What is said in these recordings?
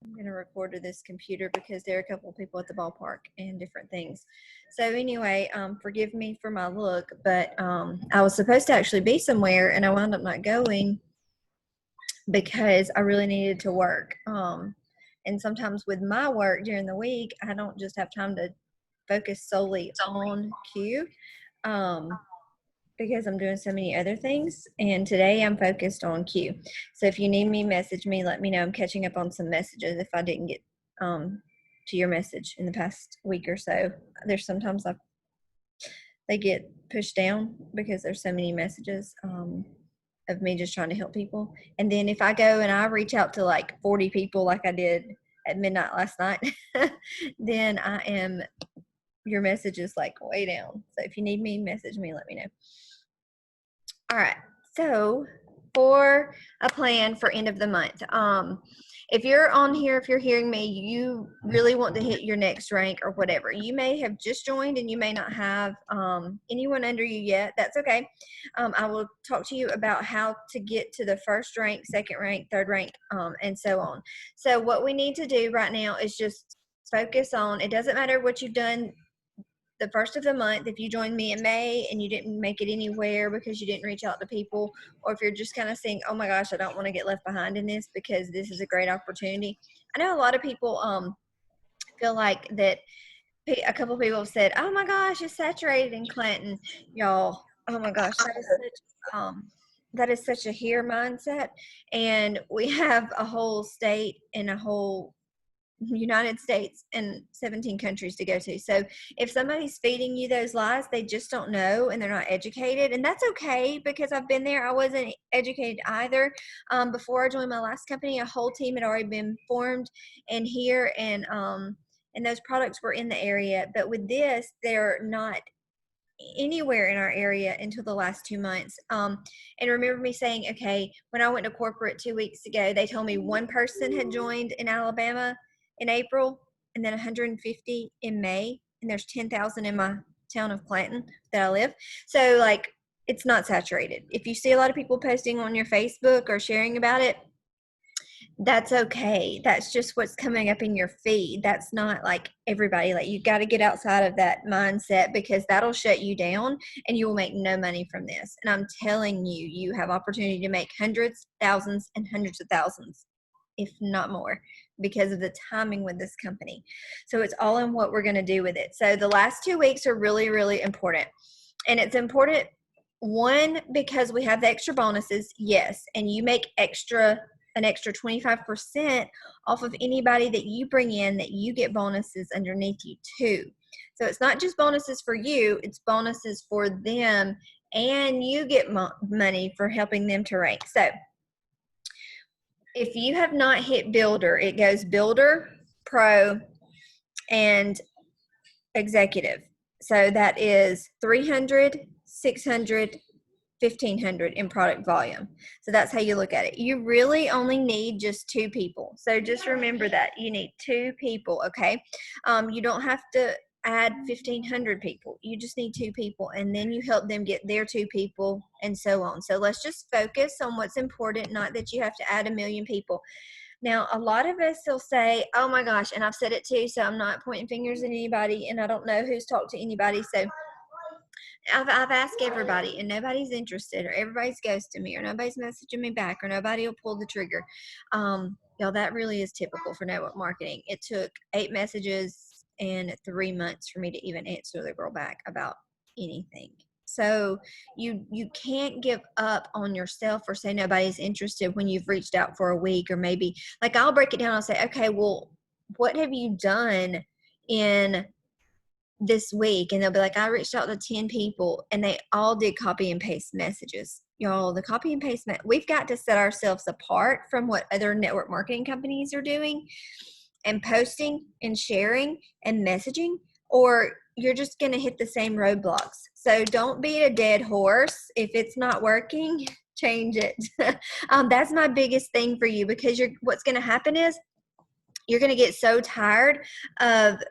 I'm going to record to this computer because there are a couple of people at the ballpark and different things. So anyway, forgive me for my look, but I was supposed to actually be somewhere and I wound up not going because I really needed to work. And sometimes with my work during the week, I don't just have time to focus solely on Q. Because I'm doing so many other things, and today I'm focused on Q. So if you need me, message me, let me know. I'm catching up on some messages if I didn't get to your message in the past week or so. There's sometimes they get pushed down because there's so many messages of me just trying to help people. And then if I go and I reach out to like 40 people like I did at midnight last night, then your message is like way down. So if you need me, message me, let me know. All right, so for a plan for end of the month, if you're on here, if you're hearing me, you really want to hit your next rank or whatever. You may have just joined and you may not have anyone under you yet. That's okay. I will talk to you about how to get to the first rank, second rank, third rank, and so on. So what we need to do right now is just focus on, it doesn't matter what you've done the first of the month, if you joined me in May and you didn't make it anywhere because you didn't reach out to people, or if you're just kind of saying, oh my gosh, I don't want to get left behind in this because this is a great opportunity. I know a lot of people feel like that. A couple people have said, oh my gosh, it's saturated in Clinton. Y'all, oh my gosh, that is such a here mindset. And we have a whole state and a whole United States and 17 countries to go to. So if somebody's feeding you those lies, they just don't know and they're not educated. And that's okay because I've been there. I wasn't educated either. Before I joined my last company, a whole team had already been formed in here and those products were in the area. But with this, they're not anywhere in our area until the last 2 months. And remember me saying, okay, when I went to corporate 2 weeks ago, they told me one person had joined in Alabama in April and then 150 in May, and there's 10,000 in my town of Clanton that I live. So like, it's not saturated. If you see a lot of people posting on your Facebook or sharing about it, that's okay. That's just what's coming up in your feed. That's not like everybody. Like, you got to get outside of that mindset because that'll shut you down and you will make no money from this. And I'm telling you, you have opportunity to make hundreds, thousands, and hundreds of thousands, if not more, because of the timing with this company. So it's all in what we're going to do with it. So the last 2 weeks are really, really important. And it's important, one, because we have the extra bonuses, yes, and you make an extra 25% off of anybody that you bring in, that you get bonuses underneath you too. So it's not just bonuses for you, it's bonuses for them, and you get money for helping them to rank. So if you have not hit Builder, it goes Builder, Pro, and Executive. So that is 300, 600, 1,500 in product volume. So that's how you look at it. You really only need just 2 people. So just remember that you need 2 people, okay? You don't have to add 1,500 people. You just need 2 people, and then you help them get their 2 people, and so on. So let's just focus on what's important, not that you have to add 1 million people. Now, a lot of us will say, oh my gosh, and I've said it too, so I'm not pointing fingers at anybody, and I don't know who's talked to anybody, so I've asked everybody and nobody's interested, or everybody's ghosting me, or nobody's messaging me back, or nobody will pull the trigger. Y'all, that really is typical for network marketing. It took 8 messages and 3 months for me to even answer the girl back about anything. So you can't give up on yourself or say nobody's interested when you've reached out for a week, or maybe like I'll break it down. I'll say, okay, well, what have you done in this week? And they'll be like, I reached out to 10 people and they all did copy and paste messages. Y'all, the copy and paste, we've got to set ourselves apart from what other network marketing companies are doing and posting and sharing and messaging, or you're just going to hit the same roadblocks. So don't be a dead horse. If it's not working, change it. That's my biggest thing for you, because what's going to happen is you're going to get so tired of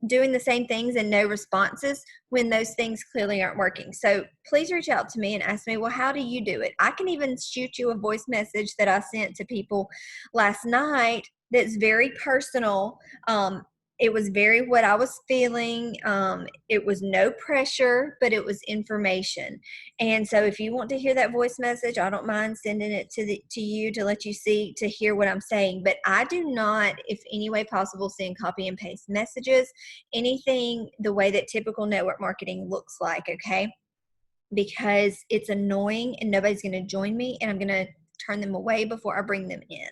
doing the same things and no responses when those things clearly aren't working. So please reach out to me and ask me, well, how do you do it? I can even shoot you a voice message that I sent to people last night that's very personal. It was very what I was feeling. It was no pressure, but it was information. And so if you want to hear that voice message, I don't mind sending it to you to let you see, to hear what I'm saying. But I do not, if any way possible, send copy and paste messages, anything the way that typical network marketing looks like, okay? Because it's annoying and nobody's going to join me, and I'm going to turn them away before I bring them in.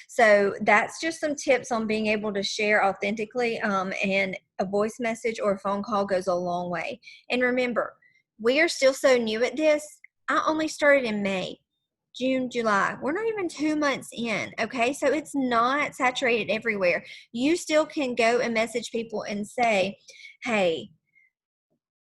So that's just some tips on being able to share authentically, and a voice message or a phone call goes a long way. And remember, we are still so new at this. I only started in May. June, July. We're not even 2 months in, okay? So it's not saturated everywhere. You still can go and message people and say, hey,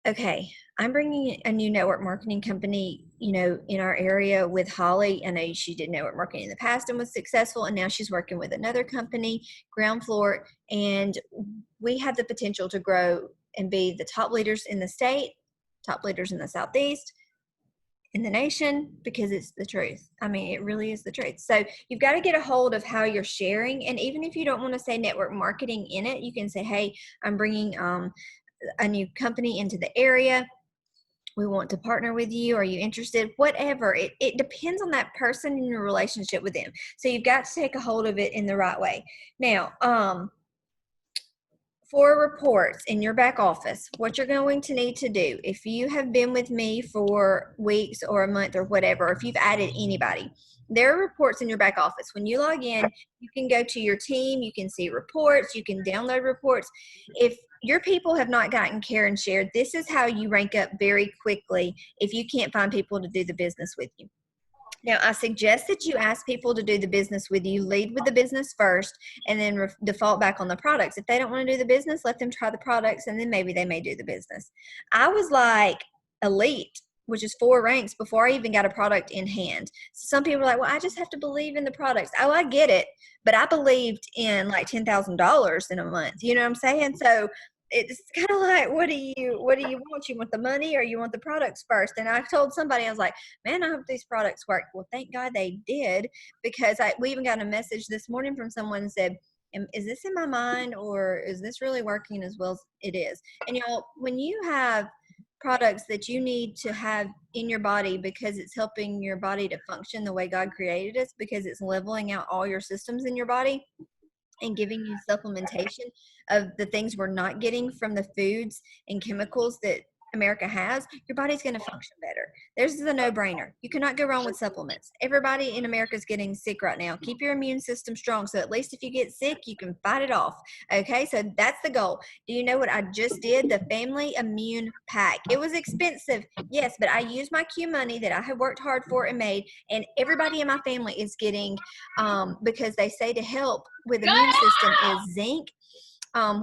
okay, I'm bringing a new network marketing company, in our area with Holly. I know she did network marketing in the past and was successful, and now she's working with another company, Ground Floor, and we have the potential to grow and be the top leaders in the state, top leaders in the Southeast, in the nation, because it's the truth. I mean, it really is the truth. So you've got to get a hold of how you're sharing. And even if you don't want to say network marketing in it, you can say, hey, I'm bringing a new company into the area. We want to partner with you. Are you interested? Whatever. It depends on that person and your relationship with them. So you've got to take a hold of it in the right way. Now, for reports in your back office, what you're going to need to do, if you have been with me for weeks or a month or whatever, if you've added anybody, there are reports in your back office. When you log in, you can go to your team, you can see reports, you can download reports. If your people have not gotten care and shared, this is how you rank up very quickly if you can't find people to do the business with you. Now, I suggest that you ask people to do the business with you. Lead with the business first, and then default back on the products. If they don't want to do the business, let them try the products, and then maybe they may do the business. I was like elite, which is 4 ranks, before I even got a product in hand. So some people are like, well, I just have to believe in the products. Oh, I get it. But I believed in like $10,000 in a month. You know what I'm saying? So it's kind of like, what do you want? You want the money or you want the products first? And I told somebody, I was like, man, I hope these products work. Well, thank God they did, because we even got a message this morning from someone who said, is this in my mind, or is this really working as well as it is? And when you have products that you need to have in your body because it's helping your body to function the way God created us, because it's leveling out all your systems in your body and giving you supplementation of the things we're not getting from the foods and chemicals that America has, your body's going to function better. There's the no-brainer. You cannot go wrong with supplements. Everybody in America is getting sick right now. Keep your immune system strong, so at least if you get sick, you can fight it off. Okay, so that's the goal. Do you know what I just did? The Family Immune Pack. It was expensive, yes, but I used my Q money that I have worked hard for and made, and everybody in my family is getting, because they say to help with the immune system is zinc,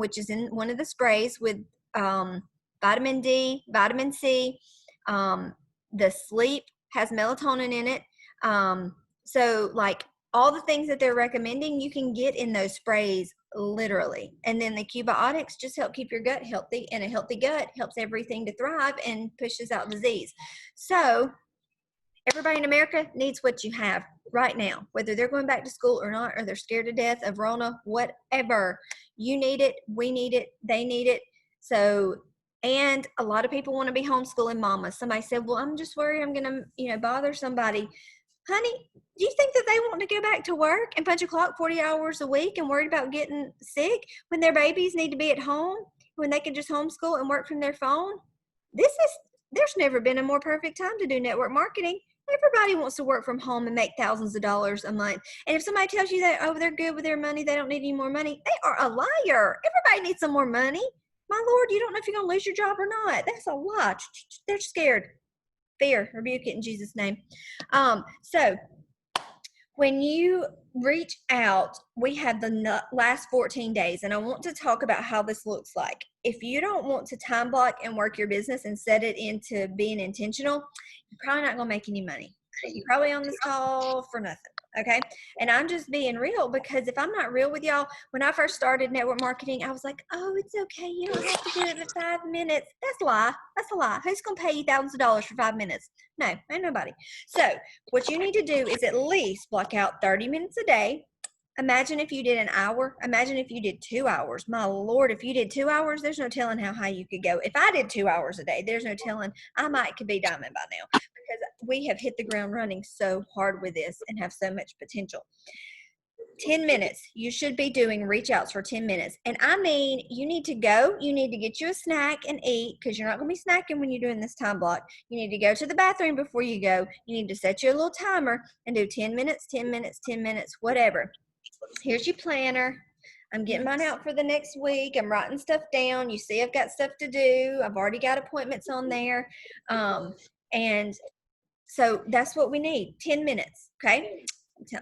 which is in one of the sprays, with vitamin D, vitamin C. The sleep has melatonin in it. So like all the things that they're recommending, you can get in those sprays literally. And then the Cubiotics just help keep your gut healthy, and a healthy gut helps everything to thrive and pushes out disease. So everybody in America needs what you have right now, whether they're going back to school or not, or they're scared to death of Rona, whatever. You need it, we need it, they need it. So, and a lot of people want to be homeschooling mamas. Somebody said, well, I'm just worried I'm going to, bother somebody. Honey, do you think that they want to go back to work and punch a clock 40 hours a week and worried about getting sick when their babies need to be at home, when they can just homeschool and work from their phone? There's never been a more perfect time to do network marketing. Everybody wants to work from home and make thousands of dollars a month. And if somebody tells you that, oh, they're good with their money, they don't need any more money, they are a liar. Everybody needs some more money. My Lord, you don't know if you're going to lose your job or not. That's a lie. They're scared. Fear, rebuke it in Jesus' name. So when you reach out, we have the last 14 days, and I want to talk about how this looks like. If you don't want to time block and work your business and set it into being intentional, you're probably not going to make any money. You're probably on this call for nothing. Okay. And I'm just being real, because if I'm not real with y'all, when I first started network marketing, I was like, oh, it's okay. You don't have to do it in 5 minutes. That's a lie. That's a lie. Who's going to pay you thousands of dollars for 5 minutes? No, ain't nobody. So what you need to do is at least block out 30 minutes a day. Imagine if you did an hour. Imagine if you did 2 hours. My Lord, if you did 2 hours, there's no telling how high you could go. If I did 2 hours a day, there's no telling. Could be diamond by now because we have hit the ground running so hard with this and have so much potential. 10 minutes. You should be doing reach outs for 10 minutes. And I mean, you need to go, you need to get you a snack and eat because you're not going to be snacking when you're doing this time block. You need to go to the bathroom before you go. You need to set you a little timer and do 10 minutes, 10 minutes, 10 minutes, whatever. Here's your planner. I'm getting mine out for the next week. I'm writing stuff down. You see, I've got stuff to do. I've already got appointments on there. And so that's what we need, 10 minutes, okay?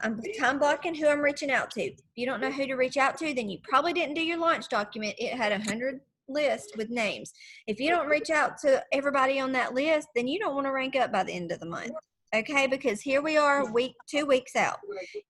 I'm time blocking who I'm reaching out to. If you don't know who to reach out to, then you probably didn't do your launch document. It had 100 lists with names. If you don't reach out to everybody on that list, then you don't want to rank up by the end of the month. Okay, because here we are 2 weeks out.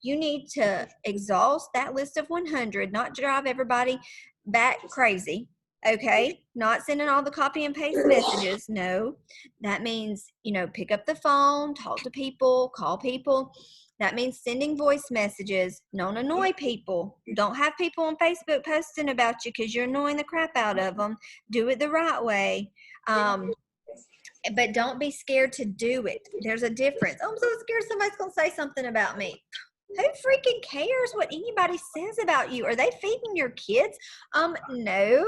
You need to exhaust that list of 100, not drive everybody back crazy. Okay, not sending all the copy and paste messages. No, that means, pick up the phone, talk to people, call people. That means sending voice messages. Don't annoy people. Don't have people on Facebook posting about you because you're annoying the crap out of them. Do it the right way. But don't be scared to do it. There's a difference. Oh, I'm so scared somebody's going to say something about me. Who freaking cares what anybody says about you? Are they feeding your kids? No.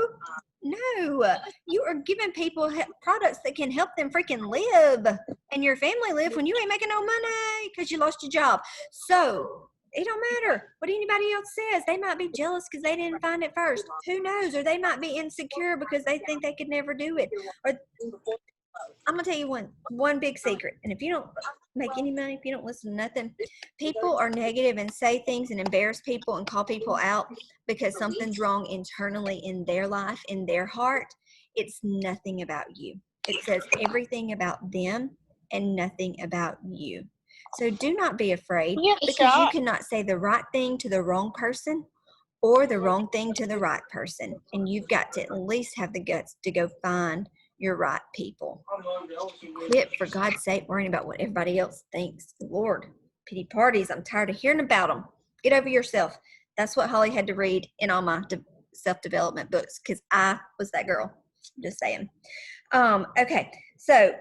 You are giving people products that can help them freaking live and your family live when you ain't making no money because you lost your job. So it don't matter what anybody else says. They might be jealous because they didn't find it first. Who knows? Or they might be insecure because they think they could never do it. Or I'm gonna tell you one big secret, and if you don't make any money, if you don't listen to nothing, people are negative and say things and embarrass people and call people out because something's wrong internally in their life, in their heart. It's nothing about you. It says everything about them and nothing about you. So do not be afraid because you cannot say the right thing to the wrong person or the wrong thing to the right person, and you've got to at least have the guts to go find your right people. Quit, for God's sake, worrying about what everybody else thinks. Lord, pity parties. I'm tired of hearing about them. Get over yourself. That's what Holly had to read in all my self-development books because I was that girl. Just saying. Okay, so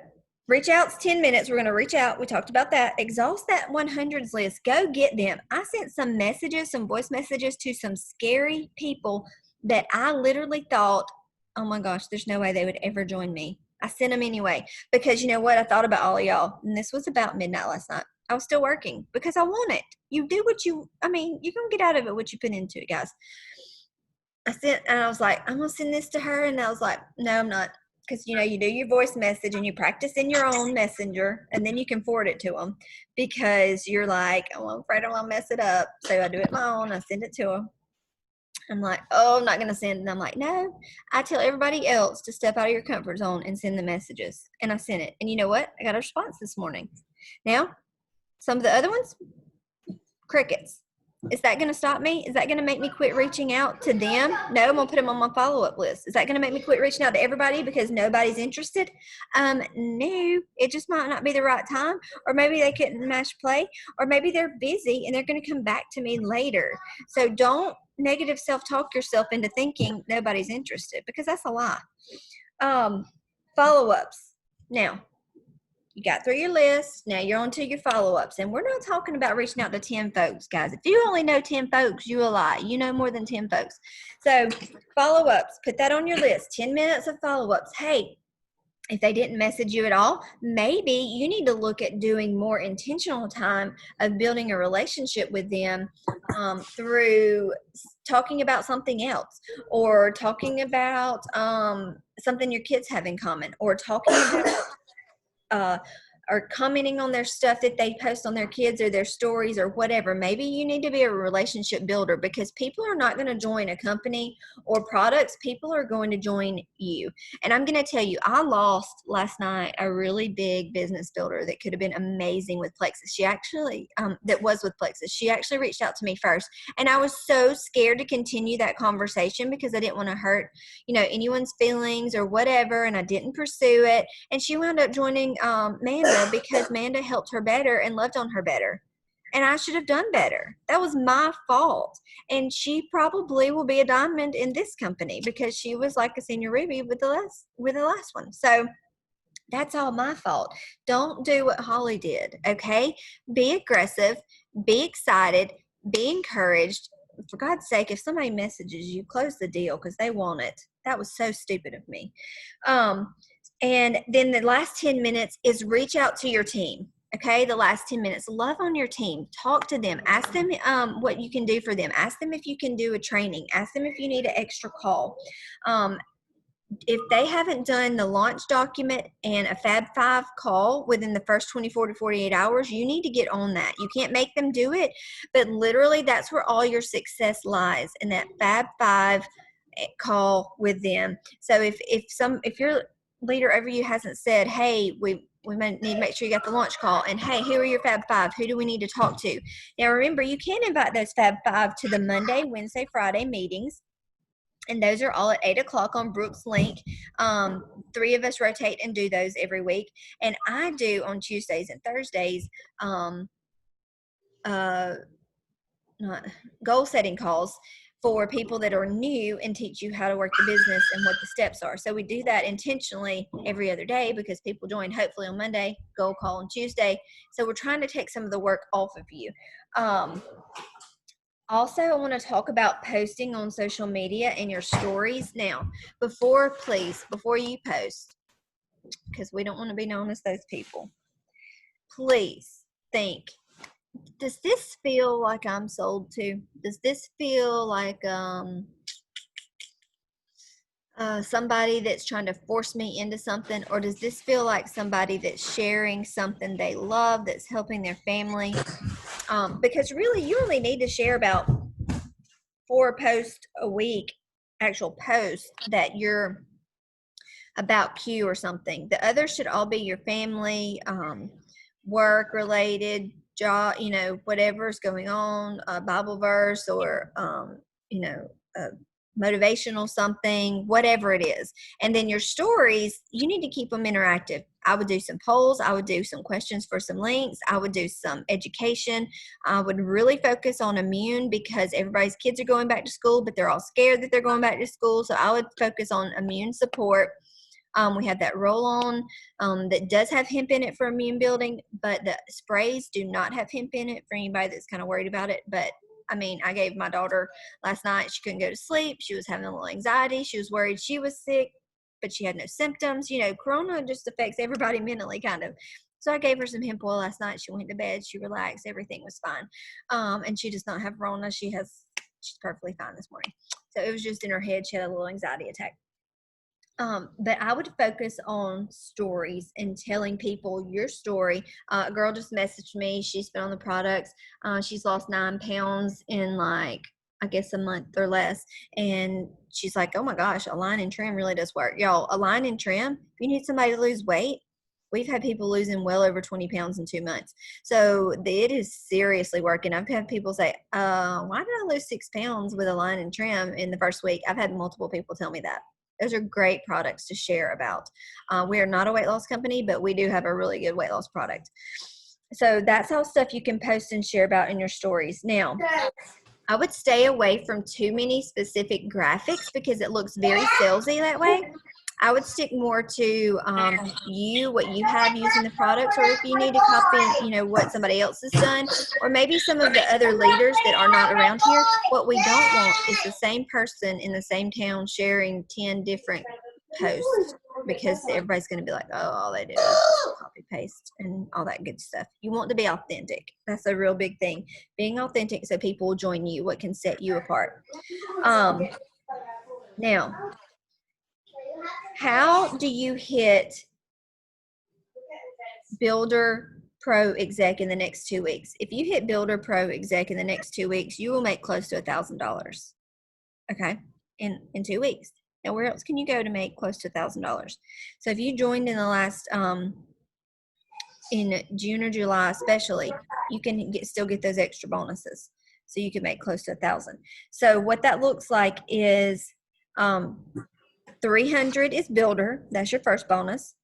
reach out's 10 minutes. We're going to reach out. We talked about that. Exhaust that 100s list. Go get them. I sent some messages, some voice messages to some scary people that I literally thought, oh my gosh, there's no way they would ever join me. I sent them anyway because you know what? I thought about all of y'all, and this was about midnight last night. I was still working because I want it. You do what you're going to get out of it what you put into it, guys. I was like, I'm going to send this to her, and I was like, no, I'm not. Because, you do your voice message and you practice in your own messenger and then you can forward it to them because you're like, oh, I'm afraid I'm going to mess it up. So I do it my own. I send it to them. I'm like, oh, I'm not going to send. And I'm like, no, I tell everybody else to step out of your comfort zone and send the messages. And I sent it. And you know what? I got a response this morning. Now, some of the other ones, crickets. Is that going to stop me? Is that going to make me quit reaching out to them? No, I'm going to put them on my follow-up list. Is that going to make me quit reaching out to everybody because nobody's interested? No, it just might not be the right time, or maybe they couldn't match play, or maybe they're busy and they're going to come back to me later. So don't negative self-talk yourself into thinking nobody's interested because that's a lie. Follow-ups. Now, you got through your list. Now you're on to your follow-ups. And we're not talking about reaching out to 10 folks, guys. If you only know 10 folks, you a lie. You know more than 10 folks. So follow-ups, put that on your list. 10 minutes of follow-ups. Hey, if they didn't message you at all, maybe you need to look at doing more intentional time of building a relationship with them through talking about something else, or talking about something your kids have in common, or talking about or commenting on their stuff that they post on their kids or their stories or whatever. Maybe you need to be a relationship builder because people are not going to join a company or products. People are going to join you. And I'm going to tell you, I lost last night a really big business builder that could have been amazing with Plexus. She actually, that was with Plexus. She actually reached out to me first. And I was so scared to continue that conversation because I didn't want to hurt, anyone's feelings or whatever. And I didn't pursue it. And she wound up joining Manda because Manda helped her better and loved on her better. and I should have done better. That was my fault. And she probably will be a diamond in this company because she was like a senior Ruby with the last one. So that's all my fault. Don't do what Holly did, okay? Be aggressive, be excited, be encouraged. For God's sake, if somebody messages you, close the deal because they want it. That was so stupid of me. And then the last 10 minutes is reach out to your team. Okay, the last 10 minutes, love on your team, talk to them, ask them what you can do for them, ask them if you can do a training, ask them if you need an extra call. If they haven't done the launch document and a Fab 5 call within the first 24 to 48 hours, you need to get on that. You can't make them do it, but literally that's where all your success lies, in that Fab 5 call with them. So if your leader over you hasn't said, hey, we might need to make sure you got the launch call, and hey, who are your Fab 5? Who do we need to talk to? Now remember, you can invite those Fab 5 to the Monday, Wednesday, Friday meetings. And those are all at 8 o'clock on Brooks Link. 3 of us rotate and do those every week. And I do on Tuesdays and Thursdays not goal setting calls for people that are new and teach you how to work the business and what the steps are. So we do that intentionally every other day because people join hopefully on Monday, goal call on Tuesday. So we're trying to take some of the work off of you. Also, I want to talk about posting on social media and your stories. Now, before you post, because we don't want to be known as those people, please think, does this feel like I'm sold to? Does this feel like somebody that's trying to force me into something? Or does this feel like somebody that's sharing something they love, that's helping their family? Because really, you only need to share about 4 posts a week, actual posts that you're about Q or something. The others should all be your family, work related, job, whatever's going on, Bible verse or, motivational something, whatever it is. And then your stories, you need to keep them interactive. I would do some polls. I would do some questions for some links. I would do some education. I would really focus on immune because everybody's kids are going back to school, but they're all scared that they're going back to school. So I would focus on immune support. We have that roll-on that does have hemp in it for immune building, but the sprays do not have hemp in it for anybody that's kind of worried about it. But I gave my daughter last night. She couldn't go to sleep. She was having a little anxiety. She was worried she was sick, but she had no symptoms. Corona just affects everybody mentally, kind of. So I gave her some hemp oil last night. She went to bed. She relaxed. Everything was fine. And she does not have Rona. She's perfectly fine this morning. So it was just in her head. She had a little anxiety attack. But I would focus on stories and telling people your story. A girl just messaged me. She's been on the products. She's lost 9 pounds in I guess a month or less. And she's like, oh my gosh, Align and Trim really does work. Y'all, Align and Trim, if you need somebody to lose weight, we've had people losing well over 20 pounds in 2 months. So it is seriously working. I've had people say, why did I lose 6 pounds with Align and Trim in the first week? I've had multiple people tell me that. Those are great products to share about. We are not a weight loss company, but we do have a really good weight loss product. So that's all stuff you can post and share about in your stories. Now, I would stay away from too many specific graphics because it looks very salesy that way. I would stick more to what you have using the products, or if you need to copy, what somebody else has done, or maybe some of the other leaders that are not around here. What we don't want is the same person in the same town sharing 10 different posts, because everybody's going to be like, oh, all they do is copy paste and all that good stuff. You want to be authentic. That's a real big thing. Being authentic so people will join you, what can set you apart. Now, how do you hit Builder Pro Exec in the next 2 weeks? If you hit Builder Pro Exec in the next 2 weeks, you will make close to $1,000. Okay, in 2 weeks. Now, where else can you go to make close to $1,000? So if you joined in the last in June or July, especially, you can still get those extra bonuses. So you can make close to $1,000. So what that looks like is 300 is Builder. That's your first bonus.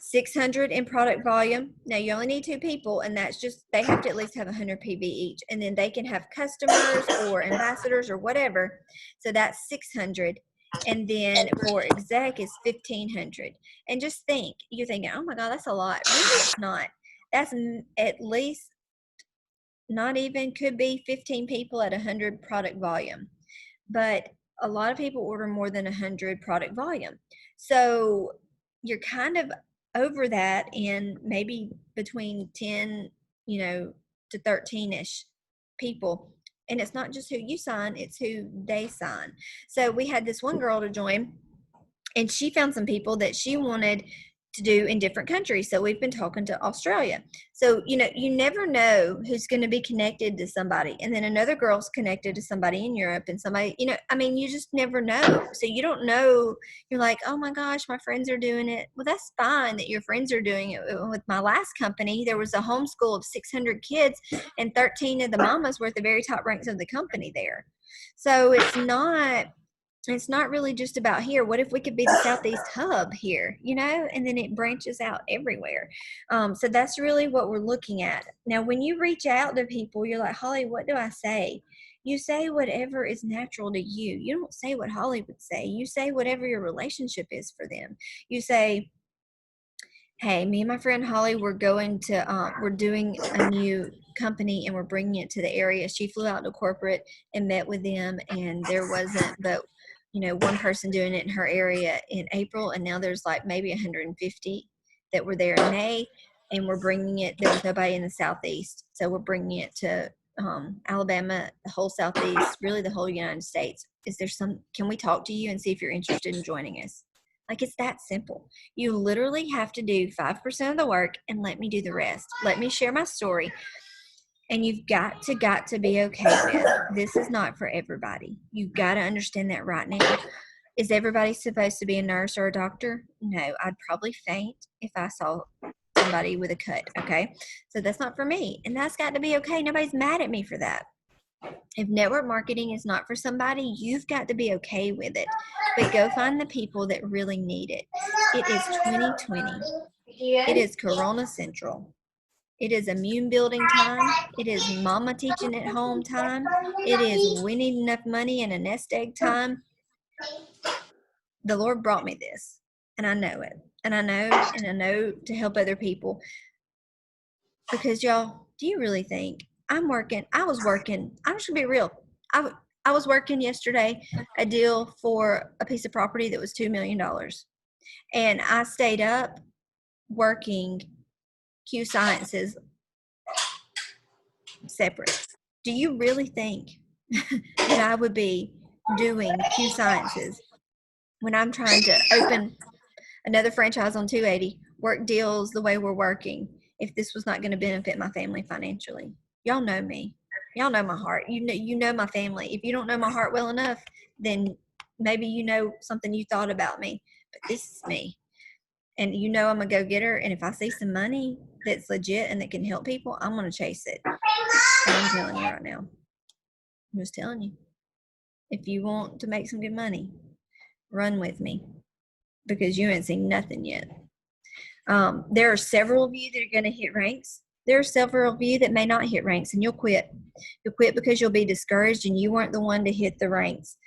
600 in product volume. Now you only need 2 people, and that's just, they have to at least have 100 PV each, and then they can have customers or ambassadors or whatever. So that's 600. And then for exec is 1,500. And just think, you're thinking, oh my God, that's a lot. Really, it's not. That's at least, not even, could be 15 people at 100 product volume. But a lot of people order more than 100 product volume. So you're kind of over that in maybe between 10, to 13-ish people. And it's not just who you sign, it's who they sign. So we had this one girl to join, and she found some people that she wanted to do in different countries. So we've been talking to Australia. So, you never know who's going to be connected to somebody. And then another girl's connected to somebody in Europe, and somebody, you just never know. So you don't know. You're like, oh my gosh, my friends are doing it. Well, that's fine that your friends are doing it. With my last company, there was a homeschool of 600 kids, and 13 of the mamas were at the very top ranks of the company there. So it's not really just about here. What if we could be the Southeast hub here, and then it branches out everywhere. So that's really what we're looking at. Now, when you reach out to people, you're like, Holly, what do I say? You say whatever is natural to you. You don't say what Holly would say. You say whatever your relationship is for them. You say, hey, me and my friend Holly, we're doing a new company, and we're bringing it to the area. She flew out to corporate and met with them, and there wasn't but one person doing it in her area in April, and now there's like maybe 150 that were there in May, and we're bringing it. There was nobody in the Southeast, so we're bringing it to Alabama, the whole Southeast, really the whole United States. Can we talk to you and see if you're interested in joining us? Like, it's that simple. You literally have to do 5% of the work and let me do the rest. Let me share my story. And you've got to be okay with, this is not for everybody. You've got to understand that right now. Is everybody supposed to be a nurse or a doctor? No, I'd probably faint if I saw somebody with a cut, okay? So that's not for me. And that's got to be okay. Nobody's mad at me for that. If network marketing is not for somebody, you've got to be okay with it. But go find the people that really need it. It is 2020. It is Corona Central. It is immune building time. It is mama teaching at home time. It is we need enough money and a nest egg time. The Lord brought me this, and I know it. And I know to help other people. Because y'all, do you really think I'm working? I'm just gonna be real. I was working yesterday a deal for a piece of property that was $2 million. And I stayed up working Q Sciences separate. Do you really think that I would be doing Q Sciences when I'm trying to open another franchise on 280, work deals the way we're working, if this was not going to benefit my family financially? Y'all know me. Y'all know my heart. You know my family. If you don't know my heart well enough, then maybe you know something you thought about me. But this is me. And I'm a go-getter. And if I see some money that's legit and that can help people, I'm going to chase it. And I'm telling you right now. I'm just telling you. If you want to make some good money, run with me, because you ain't seen nothing yet. There are several of you that are going to hit ranks. There are several of you that may not hit ranks, and you'll quit. You'll quit because you'll be discouraged and you weren't the one to hit the ranks.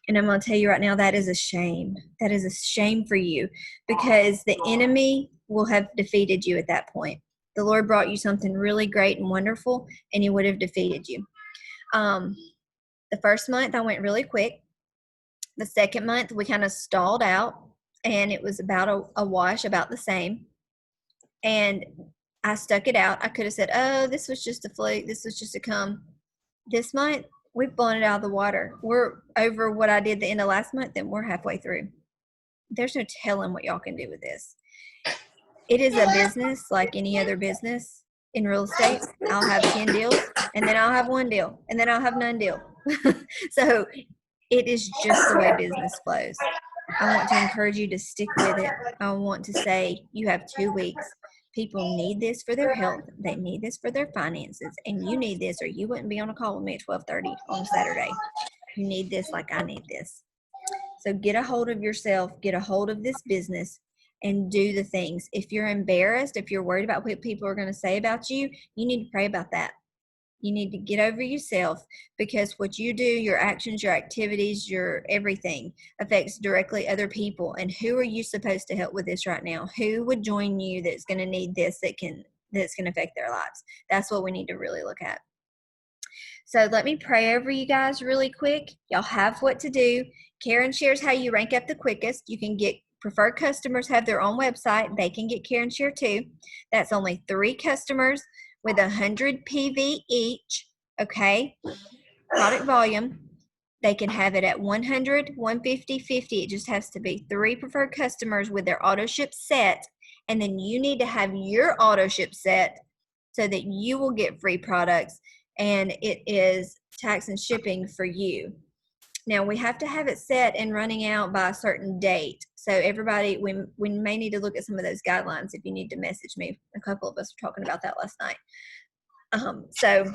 And I'm going to tell you right now, that is a shame. That is a shame for you, because the enemy will have defeated you at that point. The Lord brought you something really great and wonderful, and he would have defeated you. The first month I went really quick. The second month we kind of stalled out, and it was about a wash, about the same. And I stuck it out. I could have said, oh, this was just a fluke. This was just a come. This month, we've blown it out of the water. We're over what I did the end of last month, and we're halfway through. There's no telling what y'all can do with this. It is a business like any other business. In real estate, I'll have 10 deals, and then I'll have 1 deal, and then I'll have none deal. So it is just the way business flows. I want to encourage you to stick with it. I want to say you have 2 weeks. People need this for their health. They need this for their finances. And you need this, or you wouldn't be on a call with me at 12:30 on Saturday. You need this like I need this. So get a hold of yourself. Get a hold of this business. and do the things. If you're embarrassed, if you're worried about what people are going to say about you, you need to pray about that. You need to get over yourself, because what you do, your actions, your activities, your everything affects directly other people. And who are you supposed to help with this right now? Who would join you that's going to need this, that's going to affect their lives? That's what we need to really look at. So let me pray over you guys really quick. Y'all have what to do. Karen shares how you rank up the quickest. You can get preferred customers have their own website. They can get Karen Share too. That's only 3 customers with 100 PV each, okay? Product volume. They can have it at 100, 150, 50. It just has to be 3 preferred customers with their auto ship set. And then you need to have your auto ship set so that you will get free products. And it is tax and shipping for you. Now, we have to have it set and running out by a certain date. So everybody, we may need to look at some of those guidelines if you need to message me. A couple of us were talking about that last night. So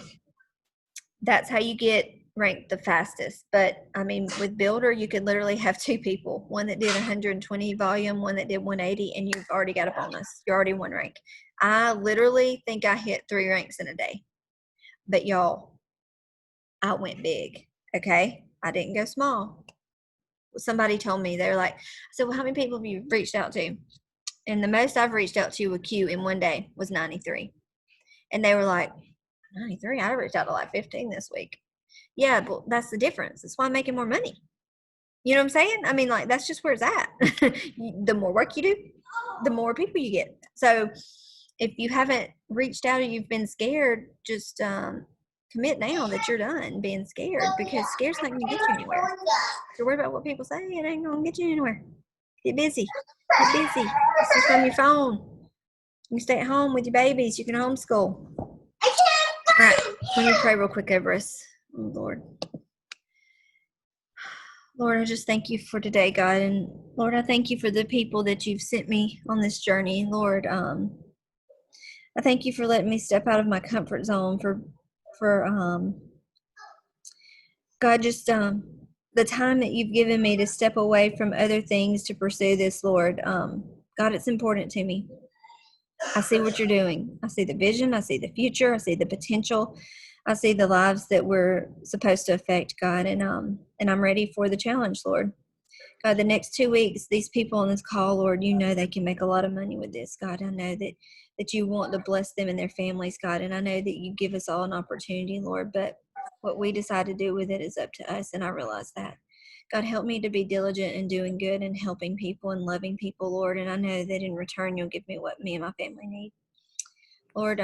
that's how you get ranked the fastest. But I mean, with Builder, you could literally have 2 people, one that did 120 volume, one that did 180, and you've already got a bonus. You're already 1 rank. I literally think I hit 3 ranks in a day. But y'all, I went big, okay? I didn't go small. Somebody told me, they're like, I said, well, how many people have you reached out to? And the most I've reached out to with Q in one day was 93. And they were like, 93? I reached out to like 15 this week. Yeah, but that's the difference. That's why I'm making more money. You know what I'm saying? I mean, like, that's just where it's at. The more work you do, the more people you get. So if you haven't reached out or you've been scared, just commit now that you're done being scared, because scared's not going to get you anywhere. If you're worried about what people say, it ain't going to get you anywhere. Get busy. Get busy. Stay from your phone. You can stay at home with your babies. You can homeschool. All right. Let me pray real quick over us. Oh, Lord. Lord, I just thank you for today, God. And Lord, I thank you for the people that you've sent me on this journey. Lord, I thank you for letting me step out of my comfort zone, for God, just the time that you've given me to step away from other things to pursue this, Lord. God, it's important to me. I see what you're doing. I see the vision. I see the future. I see the potential. I see the lives that we're supposed to affect, God, and I'm ready for the challenge, Lord. God, the next 2 weeks, these people on this call, Lord, you know they can make a lot of money with this, God. I know that you want to bless them and their families, God, and I know that you give us all an opportunity, Lord, but what we decide to do with it is up to us, and I realize that. God, help me to be diligent in doing good and helping people and loving people, Lord, and I know that in return you'll give me what me and my family need. Lord,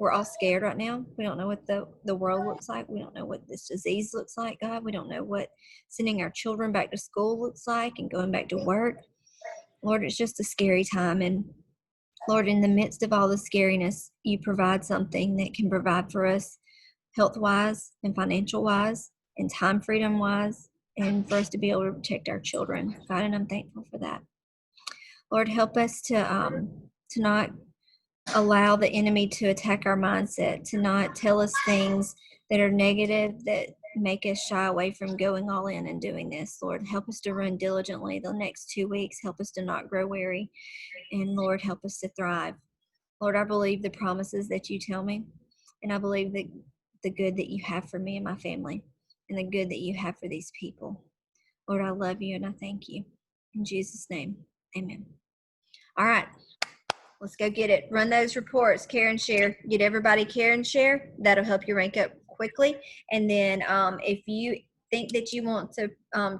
we're all scared right now. We don't know what the world looks like. We don't know what this disease looks like, God. We don't know what sending our children back to school looks like and going back to work. Lord, it's just a scary time. And Lord, in the midst of all the scariness, you provide something that can provide for us health-wise and financial-wise and time freedom-wise, and for us to be able to protect our children, God, and I'm thankful for that. Lord, help us to not allow the enemy to attack our mindset, to not tell us things that are negative that make us shy away from going all in and doing this. Lord, help us to run diligently the next 2 weeks. Help us to not grow weary. And Lord, help us to thrive. Lord, I believe the promises that you tell me, and I believe that the good that you have for me and my family, and the good that you have for these people. Lord, I love you and I thank you. In Jesus' name, amen. All right. Let's go get it. Run those reports. Karen Share. Get everybody Karen Share. That'll help you rank up quickly. And then if you think that you want to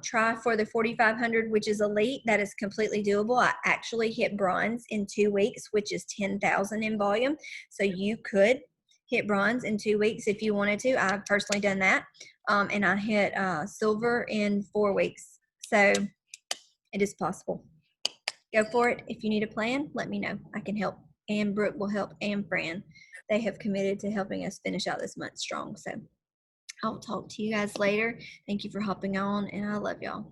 try for the 4,500, which is elite, that is completely doable. I actually hit bronze in 2 weeks, which is 10,000 in volume. So you could hit bronze in 2 weeks if you wanted to. I've personally done that. And I hit silver in 4 weeks. So it is possible. Go for it. If you need a plan, let me know. I can help. And Brooke will help, and Fran. They have committed to helping us finish out this month strong. So I'll talk to you guys later. Thank you for hopping on, and I love y'all.